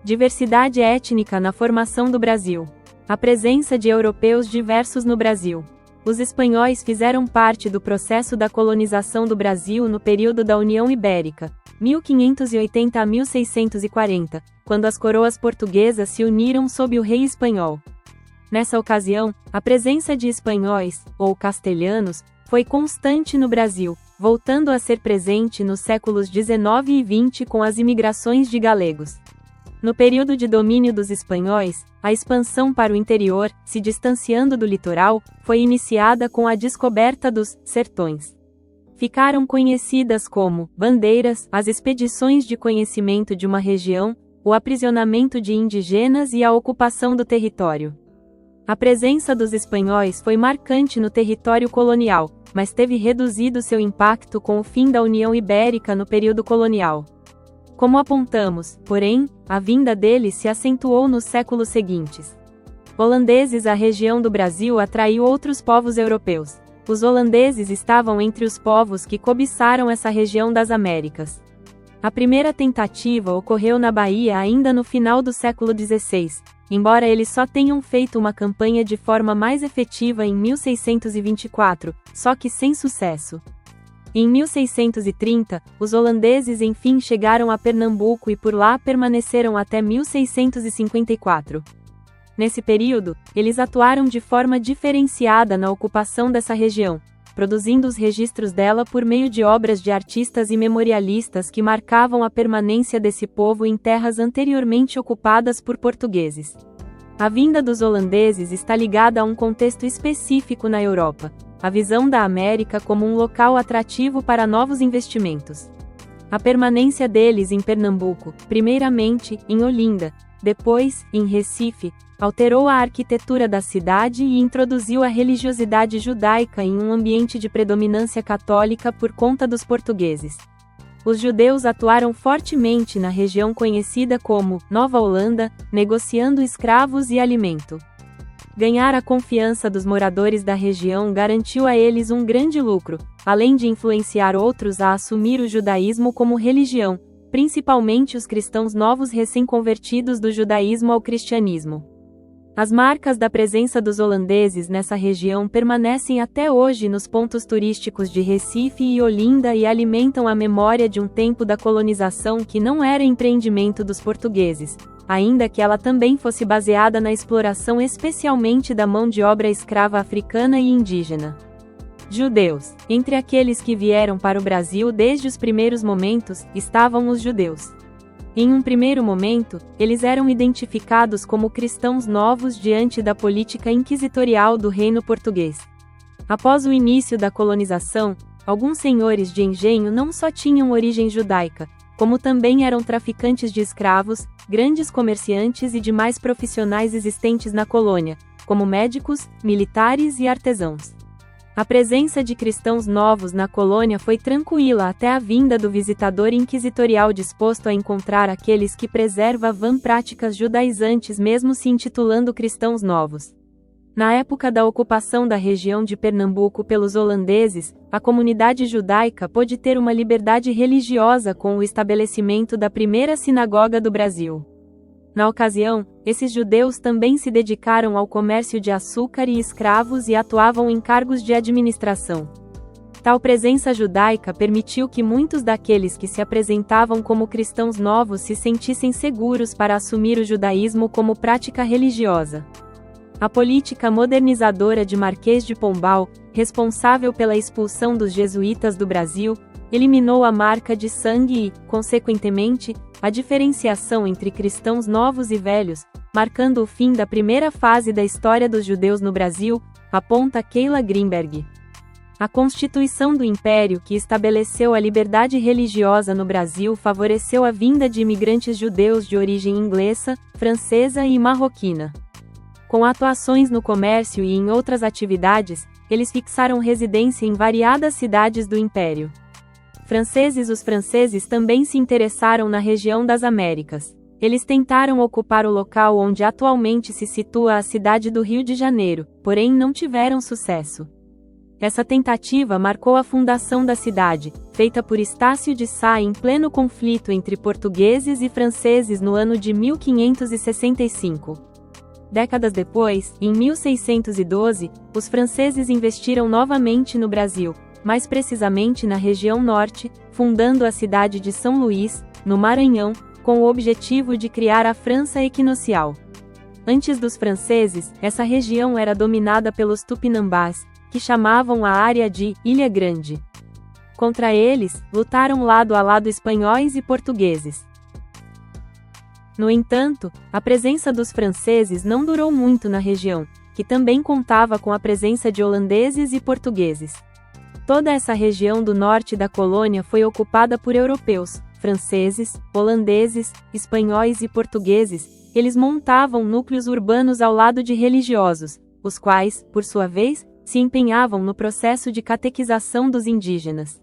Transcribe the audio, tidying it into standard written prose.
Diversidade étnica na formação do Brasil. A presença de europeus diversos no Brasil. Os espanhóis fizeram parte do processo da colonização do Brasil no período da União Ibérica, 1580 a 1640, quando as coroas portuguesas se uniram sob o rei espanhol. Nessa ocasião, a presença de espanhóis, ou castelhanos, foi constante no Brasil, voltando a ser presente nos séculos XIX e XX com as imigrações de galegos. No período de domínio dos espanhóis, a expansão para o interior, se distanciando do litoral, foi iniciada com a descoberta dos sertões. Ficaram conhecidas como bandeiras as expedições de conhecimento de uma região, o aprisionamento de indígenas e a ocupação do território. A presença dos espanhóis foi marcante no território colonial, mas teve reduzido seu impacto com o fim da União Ibérica no período colonial. Como apontamos, porém, a vinda deles se acentuou nos séculos seguintes. Holandeses. A região do Brasil atraiu outros povos europeus. Os holandeses estavam entre os povos que cobiçaram essa região das Américas. A primeira tentativa ocorreu na Bahia ainda no final do século XVI, embora eles só tenham feito uma campanha de forma mais efetiva em 1624, só que sem sucesso. Em 1630, os holandeses enfim chegaram a Pernambuco e por lá permaneceram até 1654. Nesse período, eles atuaram de forma diferenciada na ocupação dessa região, produzindo os registros dela por meio de obras de artistas e memorialistas que marcavam a permanência desse povo em terras anteriormente ocupadas por portugueses. A vinda dos holandeses está ligada a um contexto específico na Europa, a visão da América como um local atrativo para novos investimentos. A permanência deles em Pernambuco, primeiramente, em Olinda, depois, em Recife, alterou a arquitetura da cidade e introduziu a religiosidade judaica em um ambiente de predominância católica por conta dos portugueses. Os judeus atuaram fortemente na região conhecida como Nova Holanda, negociando escravos e alimento. Ganhar a confiança dos moradores da região garantiu a eles um grande lucro, além de influenciar outros a assumir o judaísmo como religião, principalmente os cristãos novos recém-convertidos do judaísmo ao cristianismo. As marcas da presença dos holandeses nessa região permanecem até hoje nos pontos turísticos de Recife e Olinda e alimentam a memória de um tempo da colonização que não era empreendimento dos portugueses, ainda que ela também fosse baseada na exploração especialmente da mão de obra escrava africana e indígena. Judeus. Entre aqueles que vieram para o Brasil desde os primeiros momentos, estavam os judeus. Em um primeiro momento, eles eram identificados como cristãos novos diante da política inquisitorial do reino português. Após o início da colonização, alguns senhores de engenho não só tinham origem judaica, como também eram traficantes de escravos, grandes comerciantes e demais profissionais existentes na colônia, como médicos, militares e artesãos. A presença de cristãos novos na colônia foi tranquila até a vinda do visitador inquisitorial disposto a encontrar aqueles que preservavam práticas judaizantes mesmo se intitulando cristãos novos. Na época da ocupação da região de Pernambuco pelos holandeses, a comunidade judaica pôde ter uma liberdade religiosa com o estabelecimento da primeira sinagoga do Brasil. Na ocasião, esses judeus também se dedicaram ao comércio de açúcar e escravos e atuavam em cargos de administração. Tal presença judaica permitiu que muitos daqueles que se apresentavam como cristãos novos se sentissem seguros para assumir o judaísmo como prática religiosa. A política modernizadora de Marquês de Pombal, responsável pela expulsão dos jesuítas do Brasil, eliminou a marca de sangue e, consequentemente, a diferenciação entre cristãos novos e velhos, marcando o fim da primeira fase da história dos judeus no Brasil, aponta Keila Greenberg. A Constituição do Império que estabeleceu a liberdade religiosa no Brasil favoreceu a vinda de imigrantes judeus de origem inglesa, francesa e marroquina. Com atuações no comércio e em outras atividades, eles fixaram residência em variadas cidades do Império. Os franceses também se interessaram na região das Américas. Eles tentaram ocupar o local onde atualmente se situa a cidade do Rio de Janeiro, porém não tiveram sucesso. Essa tentativa marcou a fundação da cidade, feita por Estácio de Sá em pleno conflito entre portugueses e franceses no ano de 1565. Décadas depois, em 1612, os franceses investiram novamente no Brasil, mais precisamente na região norte, fundando a cidade de São Luís, no Maranhão, com o objetivo de criar a França equinocial. Antes dos franceses, essa região era dominada pelos tupinambás, que chamavam a área de Ilha Grande. Contra eles, lutaram lado a lado espanhóis e portugueses. No entanto, a presença dos franceses não durou muito na região, que também contava com a presença de holandeses e portugueses. Toda essa região do norte da colônia foi ocupada por europeus, franceses, holandeses, espanhóis e portugueses. Eles montavam núcleos urbanos ao lado de religiosos, os quais, por sua vez, se empenhavam no processo de catequização dos indígenas.